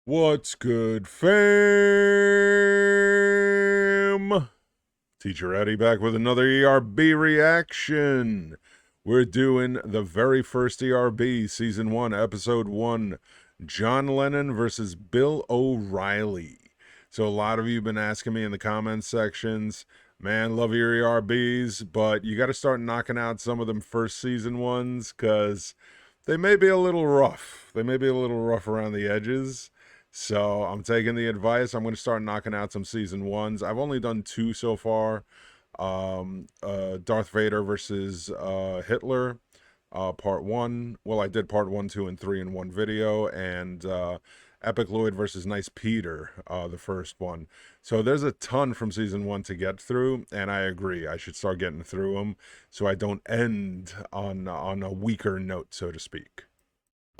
What's good, fam? Teacher Eddie back with another ERB reaction. We're doing the very first ERB, Season 1, Episode 1, John Lennon versus Bill O'Reilly. So a lot of you have been asking me in the comments sections, man, love your ERBs, but you got to start knocking out some of them first season ones because they may be a little rough. They may be a little rough around the edges. So I'm taking the advice. I'm going to start knocking out some season ones. I've only done 2 so far. Darth Vader versus Hitler, part 1. Well, I did part 1, 2, and 3 in one video, and Epic Lloyd versus Nice Peter, the first one. So there's a ton from season 1 to get through, and I agree. I should start getting through them so I don't end on a weaker note, so to speak.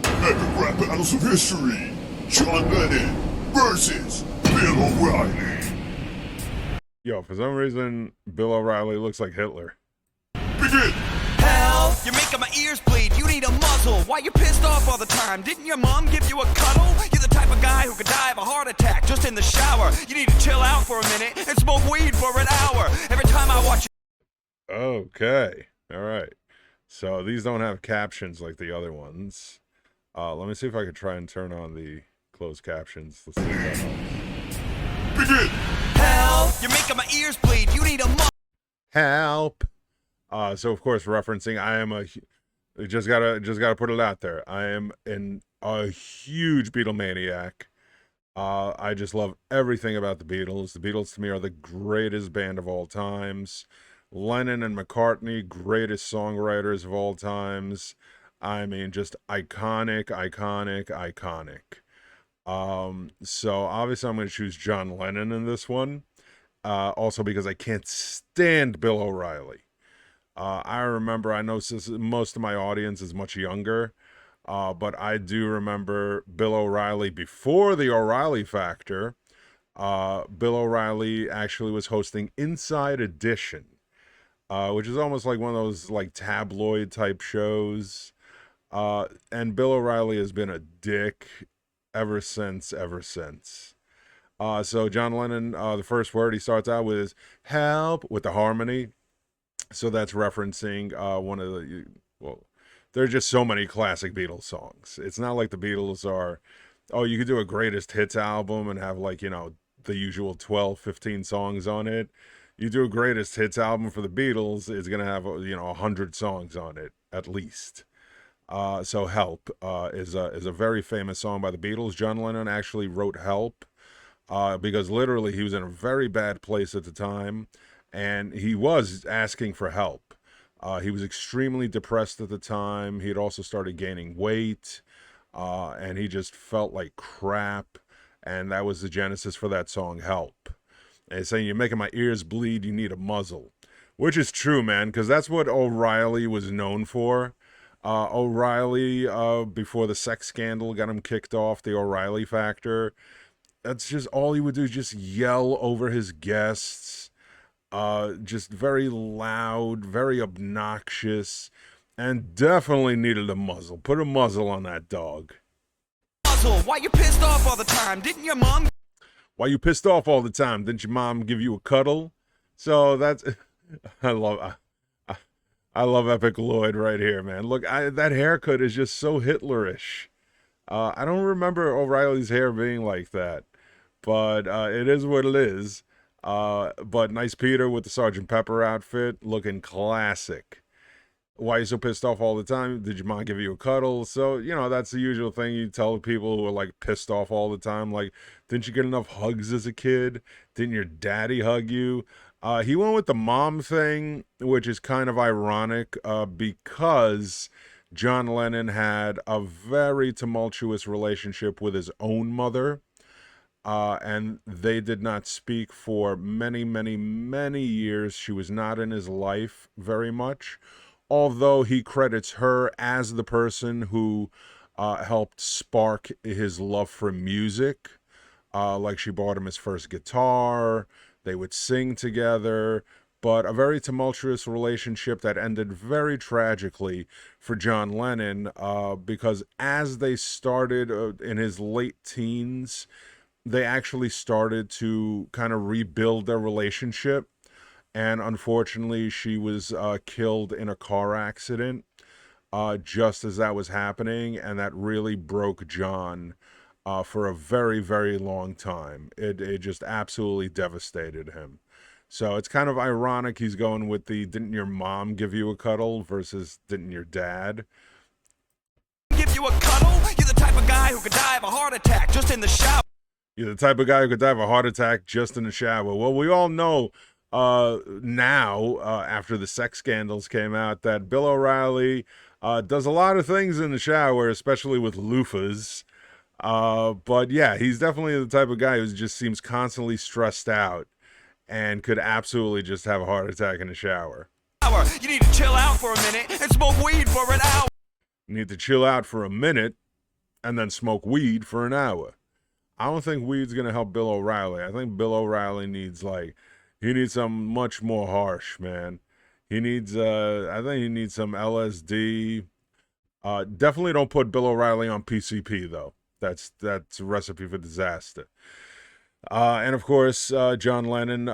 Epic rap battles of history. John Lennon versus Bill O'Reilly. Yo, for some reason, Bill O'Reilly looks like Hitler. Begin! Hell, you're making my ears bleed. You need a muzzle. Why you pissed off all the time? Didn't your mom give you a cuddle? You're the type of guy who could die of a heart attack just in the shower. You need to chill out for a minute and smoke weed for an hour. Every time I watch you. Okay. All right. So these don't have captions like the other ones. Let me see if I could try and turn on the closed captions. Let's see if that helps. Begin! Hell, you're making my ears bleed. You need a Help. So of course referencing just gotta put it out there. I am a huge Beatlemaniac. I just love everything about the Beatles. The Beatles to me are the greatest band of all times. Lennon and McCartney, greatest songwriters of all times. I mean, just iconic. So obviously I'm going to choose John Lennon in this one. Also because I can't stand Bill O'Reilly. I remember, I know most of my audience is much younger, but I do remember Bill O'Reilly before the O'Reilly Factor. Bill O'Reilly actually was hosting Inside Edition, which is almost like one of those like tabloid type shows. And Bill O'Reilly has been a dick ever since. So John Lennon, the first word he starts out with is help with the harmony. So that's referencing one of the, well, there are just so many classic Beatles songs. It's not like the Beatles are, oh, you could do a greatest hits album and have like, the usual 12, 15 songs on it. You do a greatest hits album for the Beatles, it's going to have, 100 songs on it, at least. So Help is a very famous song by the Beatles. John Lennon actually wrote Help because literally he was in a very bad place at the time, and he was asking for help. He was extremely depressed at the time. He had also started gaining weight, and he just felt like crap, and that was the genesis for that song, Help. And he's saying, you're making my ears bleed, you need a muzzle. Which is true, man, because that's what O'Reilly was known for. O'Reilly, before the sex scandal got him kicked off, the O'Reilly Factor, that's just all he would do, just yell over his guests. Just very loud, very obnoxious, and definitely needed a muzzle. Put a muzzle on that dog. muzzle. Why you pissed off all the time? Didn't your mom? Why you pissed off all the time? Didn't your mom give you a cuddle? So that's, I love Epic Lloyd right here, man. Look, that haircut is just so Hitlerish. I don't remember O'Reilly's hair being like that, but it is what it is. But Nice Peter with the Sergeant Pepper outfit, looking classic. Why you so pissed off all the time? Did your mom give you a cuddle? So, that's the usual thing you tell people who are like pissed off all the time. Like, didn't you get enough hugs as a kid? Didn't your daddy hug you? He went with the mom thing, which is kind of ironic because John Lennon had a very tumultuous relationship with his own mother. And they did not speak for many, many, many years. She was not in his life very much, although he credits her as the person who helped spark his love for music. Like she bought him his first guitar. They would sing together. but a very tumultuous relationship that ended very tragically for John Lennon, because as they started in his late teens, they actually started to kind of rebuild their relationship. And unfortunately, she was killed in a car accident just as that was happening, and that really broke John for a very, very long time. It just absolutely devastated him. So it's kind of ironic he's going with the "didn't your mom give you a cuddle" versus "didn't your dad?" Give you a cuddle? You're the type of guy who could die of a heart attack just in the shower. You're the type of guy who could die of a heart attack just in the shower. Well, we all know now, after the sex scandals came out, that Bill O'Reilly does a lot of things in the shower, especially with loofahs. But yeah, he's definitely the type of guy who just seems constantly stressed out and could absolutely just have a heart attack in the shower. You need to chill out for a minute and smoke weed for an hour. You need to chill out for a minute and then smoke weed for an hour. I don't think weed's going to help Bill O'Reilly. I think Bill O'Reilly needs he needs something much more harsh, man. He needs, I think he needs some LSD. Definitely don't put Bill O'Reilly on PCP, though. That's a recipe for disaster. And of course, John Lennon,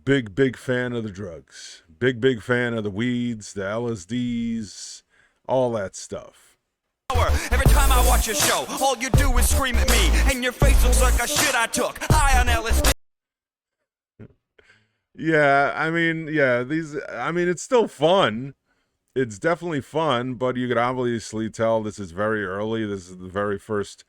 big fan of the drugs. Big fan of the weeds, the LSDs, all that stuff. Every time I watch your show, all you do is scream at me, and your face looks like a shit I took high on LSD. Yeah, I mean, it's still fun. It's definitely fun, but you could obviously tell this is very early. This is the very first,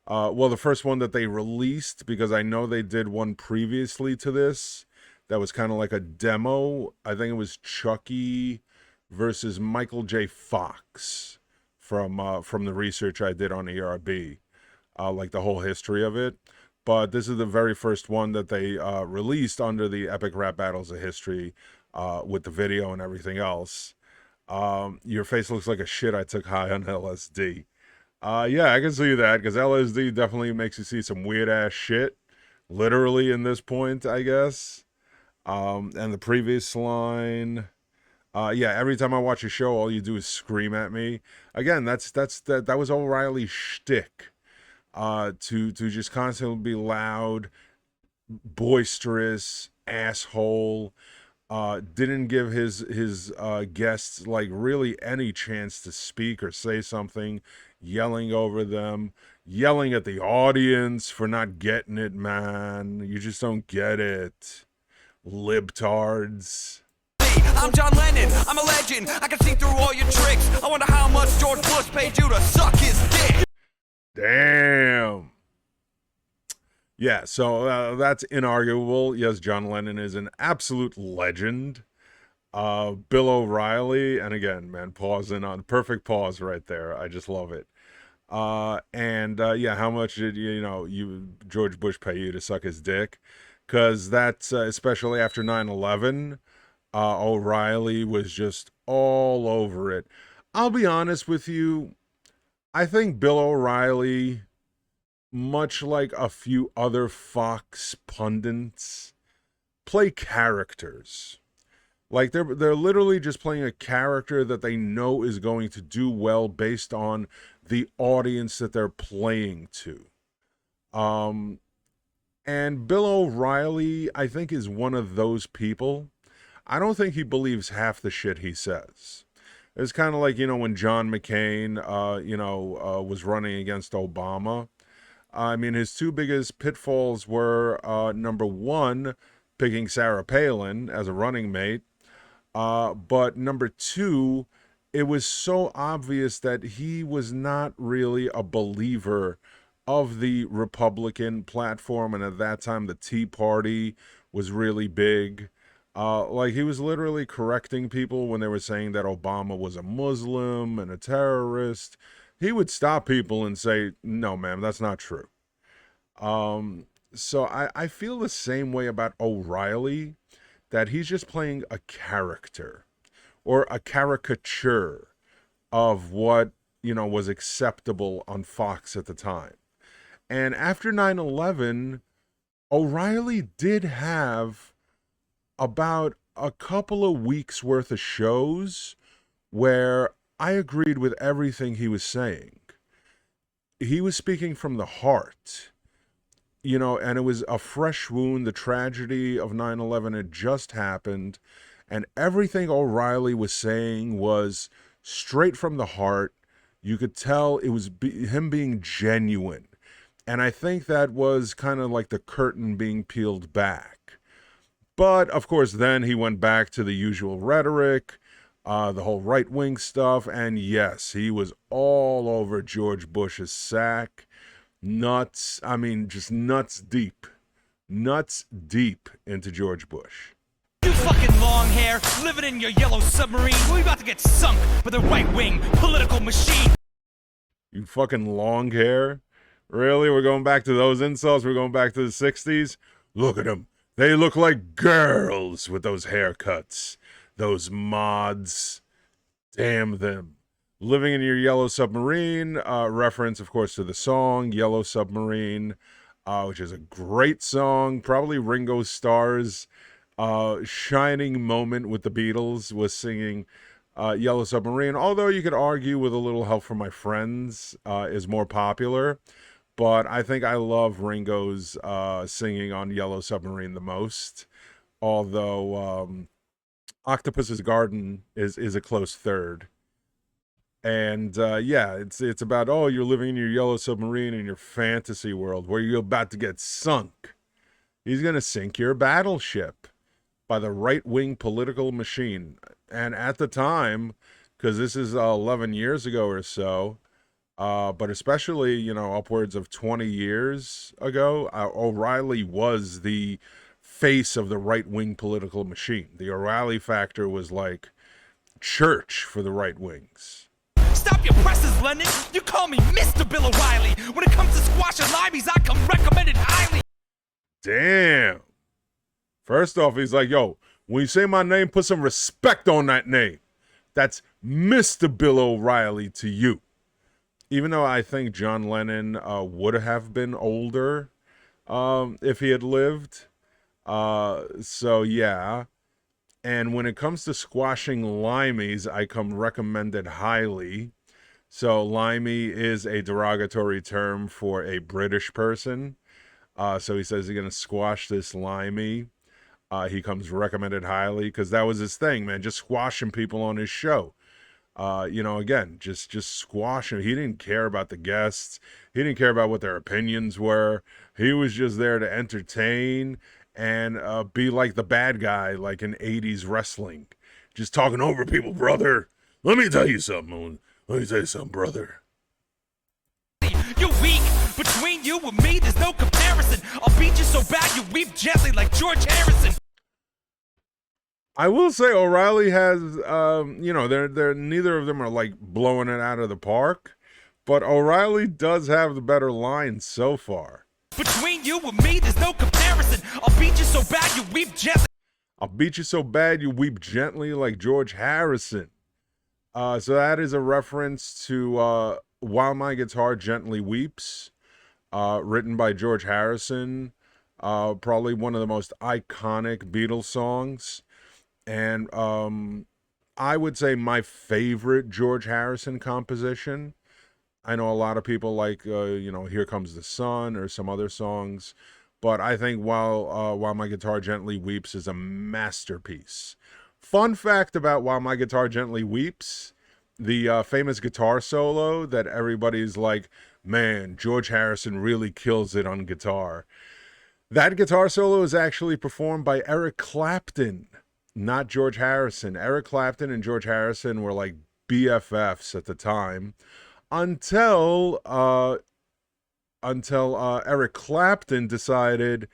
the first one that they released, because I know they did one previously to this that was kind of like a demo. I think it was Chucky versus Michael J. Fox from the research I did on ERB, like the whole history of it. But this is the very first one that they released under the Epic Rap Battles of History, with the video and everything else. Your face looks like a shit I took high on LSD. Yeah, I can see that, because LSD definitely makes you see some weird ass shit, literally in this point, I guess. And the previous line, yeah, every time I watch a show, all you do is scream at me. Again, that was O'Reilly's shtick, to just constantly be loud, boisterous, asshole. Didn't give his guests really any chance to speak or say something, yelling over them, yelling at the audience for not getting it, man. You just don't get it. Libtards. I'm John Lennon, I'm a legend, I can see through all your tricks. I wonder how much George Bush paid you to suck his dick. Damn. Yeah, so that's inarguable. Yes, John Lennon is an absolute legend. Bill O'Reilly, and again, man, pausing on perfect pause right there. I just love it. Yeah, how much did George Bush pay you to suck his dick? Because that's especially after 9/11, O'Reilly was just all over it. I'll be honest with you. I think Bill O'Reilly, much like a few other Fox pundits, play characters. Like they're literally just playing a character that they know is going to do well based on the audience that they're playing to. And Bill O'Reilly, I think, is one of those people. I don't think he believes half the shit he says. It's kind of like, when John McCain, was running against Obama. I mean, his two biggest pitfalls were, number one, picking Sarah Palin as a running mate. But number two, it was so obvious that he was not really a believer of the Republican platform. And at that time, the Tea Party was really big. He was literally correcting people when they were saying that Obama was a Muslim and a terrorist. He would stop people and say, no, ma'am, that's not true. So I feel the same way about O'Reilly, that he's just playing a character or a caricature of what, was acceptable on Fox at the time. And after 9/11, O'Reilly did have about a couple of weeks worth of shows where I agreed with everything he was saying. He was speaking from the heart, you know, and it was a fresh wound. The tragedy of 9/11 had just happened, and everything O'Reilly was saying was straight from the heart. You could tell it was him being genuine. And I think that was kind of like the curtain being peeled back. But, of course, then he went back to the usual rhetoric, the whole right-wing stuff. And, yes, he was all over George Bush's sack. Nuts. I mean, just nuts deep. Nuts deep into George Bush. You fucking long hair, living in your yellow submarine. We're about to get sunk by the right-wing political machine. You fucking long hair? Really? We're going back to those insults? We're going back to the 60s? Look at them. They look like girls with those haircuts. Those mods. Damn them. Living in Your Yellow Submarine, reference, of course, to the song Yellow Submarine, which is a great song. Probably Ringo Starr's shining moment with the Beatles was singing Yellow Submarine. Although you could argue with a little help from my friends is more popular. But I think I love Ringo's singing on Yellow Submarine the most. Although Octopus's Garden is a close third. And yeah, it's about, oh, you're living in your yellow submarine in your fantasy world where you're about to get sunk. He's going to sink your battleship by the right-wing political machine. And at the time, because this is 11 years ago or so, but especially, you know, upwards of 20 years ago, O'Reilly was the face of the right-wing political machine. The O'Reilly factor was like church for the right wings. Stop your presses, Lennon. You call me Mr. Bill O'Reilly. When it comes to squash and limeys, I come recommended highly. Damn. First off, he's like, yo, when you say my name, put some respect on that name. That's Mr. Bill O'Reilly to you. Even though I think John Lennon would have been older if he had lived. So, yeah. And when it comes to squashing limeys, I come recommended highly. So limey is a derogatory term for a British person. So he says he's going to squash this limey. He comes recommended highly because that was his thing, man. Just squashing people on his show. You know, again, just squash him. He didn't care about the guests. He didn't care about what their opinions were. He was just there to entertain and be like the bad guy, like in 80s wrestling. Just talking over people, brother. Let me tell you something. Let me tell you something, brother. You're weak. Between you and me, there's no comparison. I'll beat you so bad you weep gently like George Harrison. I will say O'Reilly has, you know, they're neither of them are like blowing it out of the park, but O'Reilly does have the better line so far. Between you and me, there's no comparison. I'll beat you so bad you weep gently. I'll beat you so bad you weep gently like George Harrison. So that is a reference to While My Guitar Gently Weeps, written by George Harrison. Probably one of the most iconic Beatles songs. And I would say my favorite George Harrison composition. I know a lot of people like, you know, Here Comes the Sun or some other songs. But I think While My Guitar Gently Weeps is a masterpiece. Fun fact about While My Guitar Gently Weeps, the famous guitar solo that everybody's like, man, George Harrison really kills it on guitar. That guitar solo is actually performed by Eric Clapton, not George Harrison. Eric Clapton and George Harrison were like BFFs at the time. Until Eric Clapton decided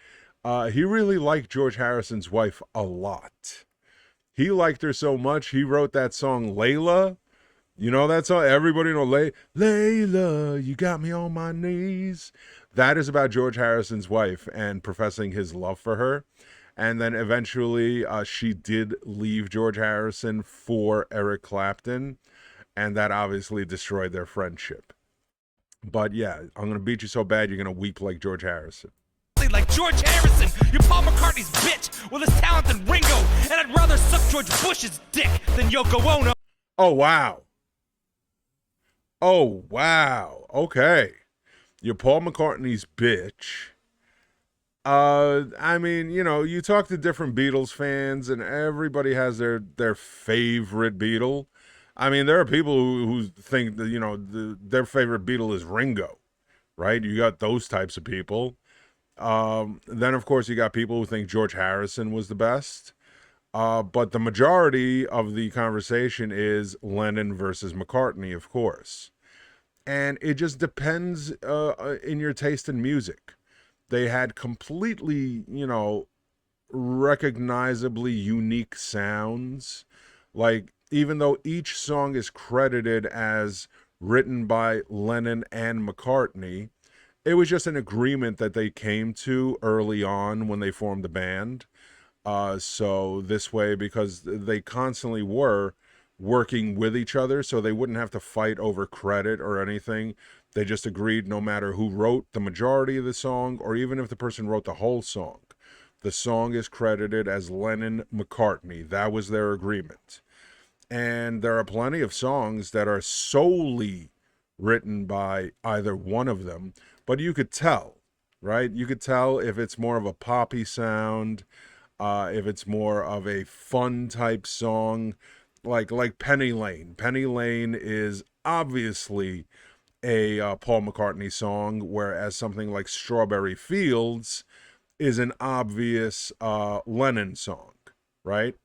he really liked George Harrison's wife a lot. He liked her so much, he wrote that song Layla. You know that song? Everybody know Layla, you got me on my knees. That is about George Harrison's wife and professing his love for her. And then eventually she did leave George Harrison for Eric Clapton. And that obviously destroyed their friendship. But yeah, I'm going to beat you so bad you're going to weep like George Harrison. talented like George Harrison. You're Paul McCartney's bitch with less talent than Ringo. And I'd rather suck George Bush's dick than Yoko Ono. Oh, wow. Oh, wow. Okay. You're Paul McCartney's bitch. I mean, you know, you talk to different Beatles fans and everybody has their favorite Beatle. I mean, there are people who think that, you know, their favorite Beatle is Ringo, right? You got those types of people. Then, of course, you got people who think George Harrison was the best. But the majority of the conversation is Lennon versus McCartney, of course. And it just depends in your taste in music. They had completely, you know, recognizably unique sounds. Like, even though each song is credited as written by Lennon and McCartney, it was just an agreement that they came to early on when they formed the band. So this way, because they constantly were working with each other, so they wouldn't have to fight over credit or anything. They just agreed no matter who wrote the majority of the song, or even if the person wrote the whole song, the song is credited as Lennon McCartney. That was their agreement. And there are plenty of songs that are solely written by either one of them, but you could tell, right? You could tell if it's more of a poppy sound, if it's more of a fun type song, like Penny Lane. Penny Lane is obviously a Paul McCartney song, whereas something like Strawberry Fields is an obvious Lennon song, right?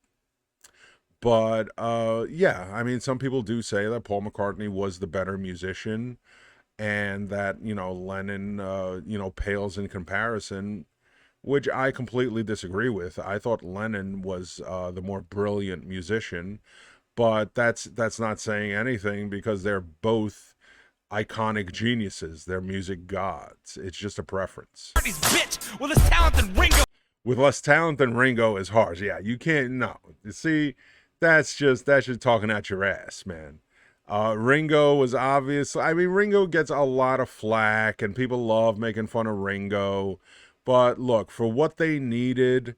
But yeah, I mean, some people do say that Paul McCartney was the better musician and that, you know, Lennon, you know, pales in comparison, which I completely disagree with. I thought Lennon was the more brilliant musician, but that's not saying anything because they're both iconic geniuses. They're music gods. It's just a preference. Bitch with less talent than Ringo. With less talent than Ringo is hard. Yeah, you can't. No, you see, that's just talking out your ass, man. Ringo was obvious. I mean, Ringo gets a lot of flack, and people love making fun of Ringo. But look, for what they needed,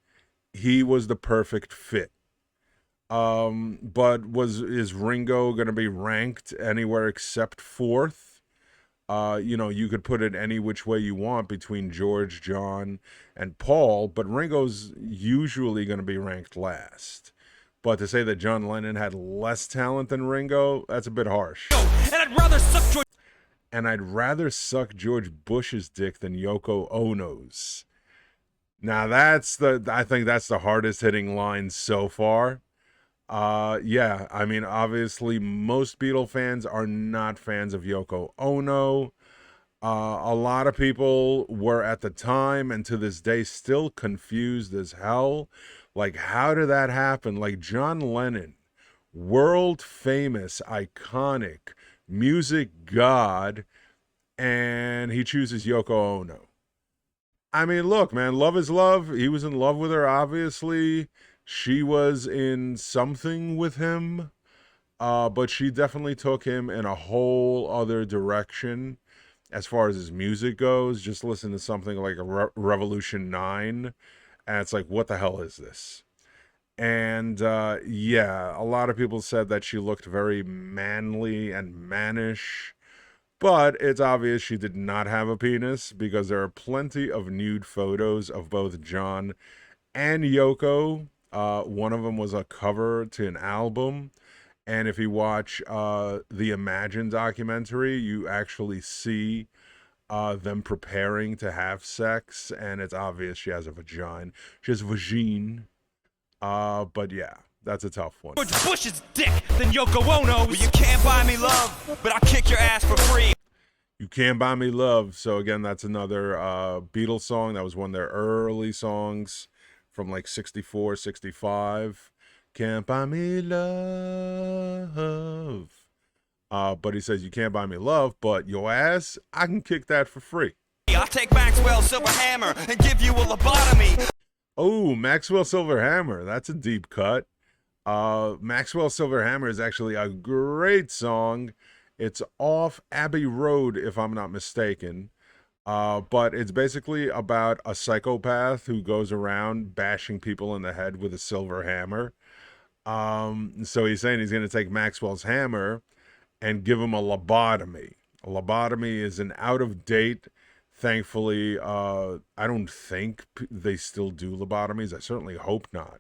he was the perfect fit. But is Ringo going to be ranked anywhere except fourth? You know, you could put it any which way you want between George, John, and Paul, but Ringo's usually going to be ranked last. But to say that John Lennon had less talent than Ringo, that's a bit harsh. And I'd rather suck George Bush's dick than Yoko Ono's. Now I think that's the hardest hitting line so far. Yeah, I mean, obviously most Beatle fans are not fans of Yoko Ono. A lot of people were at the time and to this day still confused as hell. Like, how did that happen? Like, John Lennon, world famous, iconic music god, and he chooses Yoko Ono. I mean, look, man, love is love. He was in love with her, obviously. She was in something with him, but she definitely took him in a whole other direction as far as his music goes. Just listen to something like a Revolution 9, and it's like, what the hell is this? And yeah, a lot of people said that she looked very manly and mannish, but it's obvious she did not have a penis because there are plenty of nude photos of both John and Yoko. One of them was a cover to an album, and if you watch the Imagine documentary, you actually see them preparing to have sex, and it's obvious she has a vagina. She has a vagine. But yeah, that's a tough one. George Bush's dick than Yoko Ono. Well, you can't buy me love, but I'll kick your ass for free. You Can't Buy Me Love. So again, that's another Beatles song. That was one of their early songs from like 64, 65. Can't buy me love. But he says, you can't buy me love, but your ass, I can kick that for free. I'll take Maxwell Silver Hammer and give you a lobotomy. Oh, Maxwell Silver Hammer. That's a deep cut. Maxwell Silver Hammer is actually a great song. It's off Abbey Road, if I'm not mistaken. But it's basically about a psychopath who goes around bashing people in the head with a silver hammer. So he's saying he's going to take Maxwell's hammer and give him a lobotomy. A lobotomy is an out of date. Thankfully, I don't think they still do lobotomies. I certainly hope not.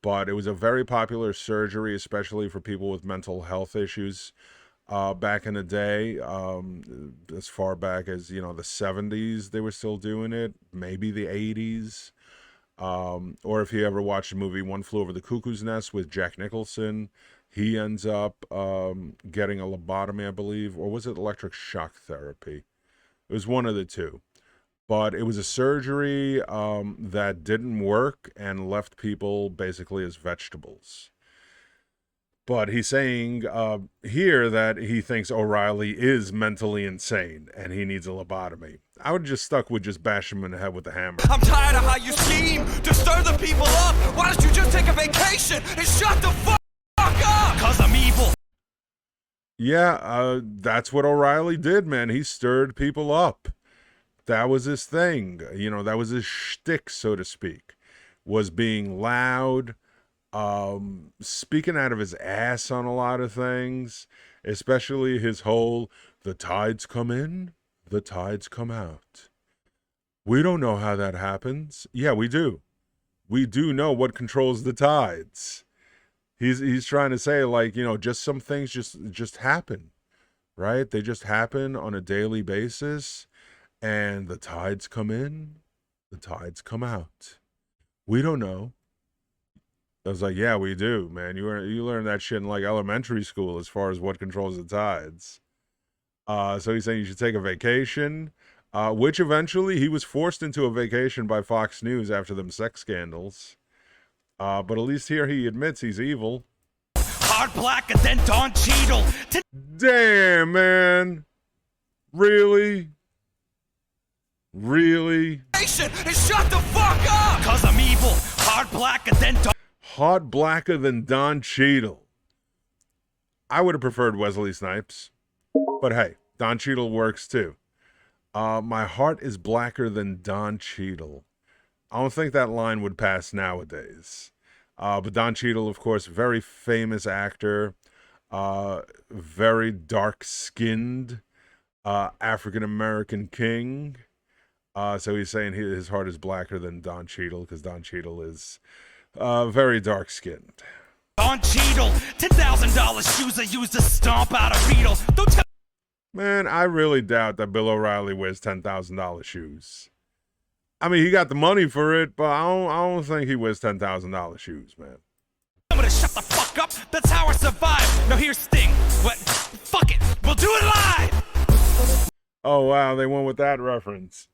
But it was a very popular surgery, especially for people with mental health issues back in the day. As far back as, the 70s, they were still doing it, maybe the 80s. Or if you ever watched the movie One Flew Over the Cuckoo's Nest with Jack Nicholson, he ends up getting a lobotomy, I believe, or was it electric shock therapy? It was one of the two. But it was a surgery that didn't work and left people basically as vegetables. But he's saying here that he thinks O'Reilly is mentally insane and he needs a lobotomy. I would have just stuck with just bash him in the head with the hammer. I'm tired of how you scheme to stir the people up. Why don't you just take a vacation and shut the fuck up? Cause I'm evil. Yeah, that's what O'Reilly did, man. He stirred people up. That was his thing. That was his shtick, so to speak, was being loud, speaking out of his ass on a lot of things, especially his whole, the tides come in, the tides come out. We don't know how that happens. Yeah, we do. We do know what controls the tides. He's trying to say, like, just some things just happen, right? They just happen on a daily basis, and the tides come in, the tides come out. We don't know. I was like, yeah, we do, man. You learn that shit in like elementary school as far as what controls the tides. So he's saying you should take a vacation, which eventually he was forced into a vacation by Fox News after them sex scandals. But at least here he admits he's evil. Hard blacker than Don Cheadle. Damn, man. Really? Really? And shut the fuck up! Cause I'm evil. Hard blacker than Don. Hot blacker than Don Cheadle. I would have preferred Wesley Snipes. But hey, Don Cheadle works too. My heart is blacker than Don Cheadle. I don't think that line would pass nowadays. But Don Cheadle, of course, very famous actor, very dark-skinned African-American king. So he's saying his heart is blacker than Don Cheadle because Don Cheadle is very dark-skinned. Don Cheadle, $10,000 shoes I used to stomp out a beetle. Don't tell. Man, I really doubt that Bill O'Reilly wears $10,000 shoes. I mean, he got the money for it, but I don't think he wears $10,000 shoes, man. I'm gonna shut the fuck up. That's how I survive. Now here's Sting. What? Fuck it. We'll do it live. Oh wow, they went with that reference.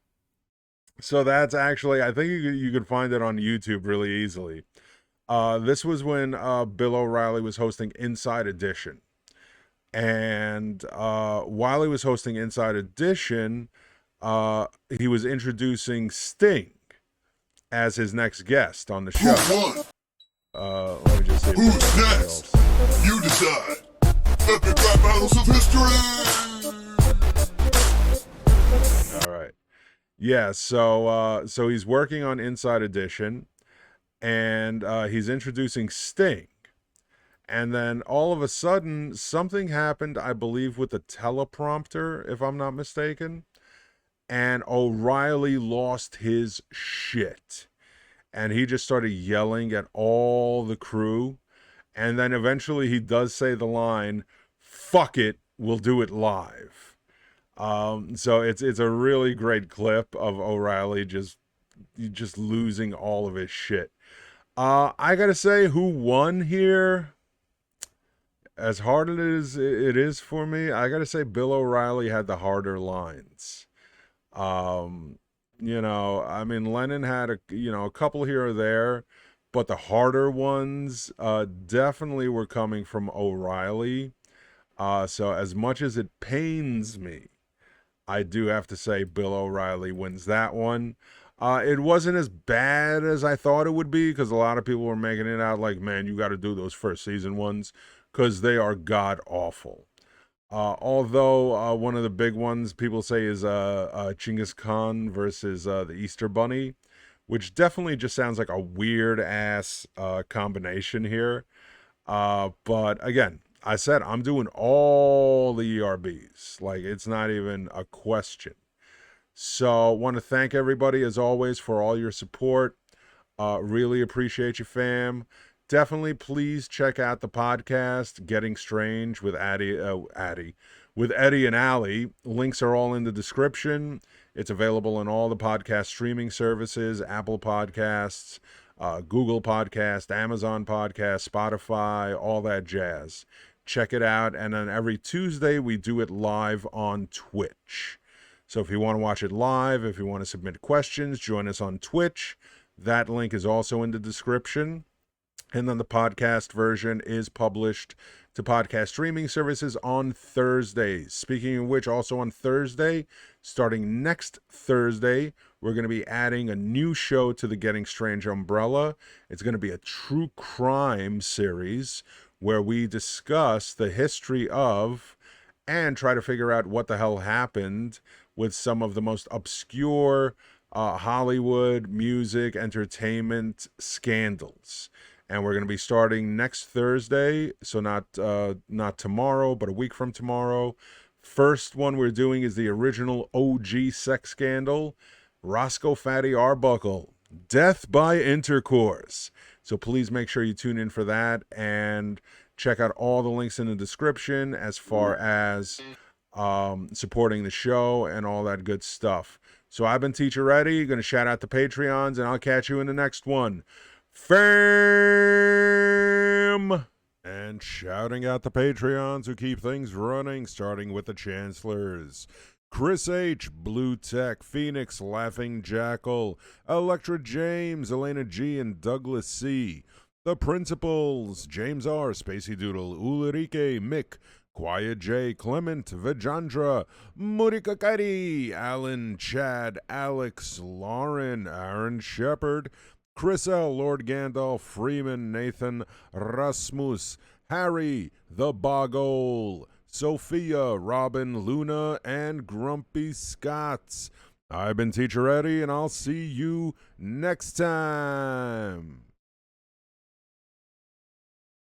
So that's actually, I think you could find it on YouTube really easily. This was when Bill O'Reilly was hosting Inside Edition. And while he was hosting Inside Edition, he was introducing Sting as his next guest on the show. Who won? Let me just see. Who's next? You decide. Epic rap battles of history. All right. Yeah, so he's working on Inside Edition, and he's introducing Sting. And then all of a sudden, something happened, I believe, with the teleprompter, if I'm not mistaken. And O'Reilly lost his shit. And he just started yelling at all the crew. And then eventually he does say the line, "Fuck it, we'll do it live." So it's a really great clip of O'Reilly just losing all of his shit. I gotta say, who won here? As hard as it is for me, I gotta say Bill O'Reilly had the harder lines. I mean, Lennon had a couple here or there, but the harder ones definitely were coming from O'Reilly. So as much as it pains me, I do have to say Bill O'Reilly wins that one. It wasn't as bad as I thought it would be, because a lot of people were making it out like, man, you got to do those first season ones, because they are god awful. Although one of the big ones people say is Genghis Khan versus the Easter Bunny, which definitely just sounds like a weird ass combination here. But again, I said I'm doing all the ERBs. Like, it's not even a question. So, want to thank everybody as always for all your support. Really appreciate you, fam. Definitely, please check out the podcast "Getting Strange" with with Eddie and Allie. Links are all in the description. It's available on all the podcast streaming services: Apple Podcasts, Google Podcast, Amazon Podcast, Spotify, all that jazz. Check it out. And then every Tuesday we do it live on Twitch. So if you want to watch it live, if you want to submit questions, join us on Twitch. That link is also in the description. And then the podcast version is published to podcast streaming services on Thursdays. Speaking of which, also on Thursday, starting next Thursday, we're going to be adding a new show to the Getting Strange umbrella. It's going to be a true crime series where we discuss the history of and try to figure out what the hell happened with some of the most obscure Hollywood music entertainment scandals. And we're going to be starting next Thursday, so not tomorrow, but a week from tomorrow. First one we're doing is the original OG sex scandal, Roscoe Fatty Arbuckle, death by intercourse. So please make sure you tune in for that and check out all the links in the description as far as supporting the show and all that good stuff. So I've been Teacher Eddie, going to shout out the Patreons, and I'll catch you in the next one. Fam! And shouting out the Patreons who keep things running, starting with the Chancellors. Chris H., Blue Tech, Phoenix, Laughing Jackal, Electra James, Elena G., and Douglas C. The Principals, James R., Spacey Doodle, Ulrike, Mick, Quiet J, Clement, Vijandra, Murika Kari, Alan, Chad, Alex, Lauren, Aaron Shepard, Chris L., Lord Gandalf, Freeman, Nathan, Rasmus, Harry, The Boggle, Sophia, Robin, Luna, and Grumpy Scots. I've been Teacher Eddie, and I'll see you next time.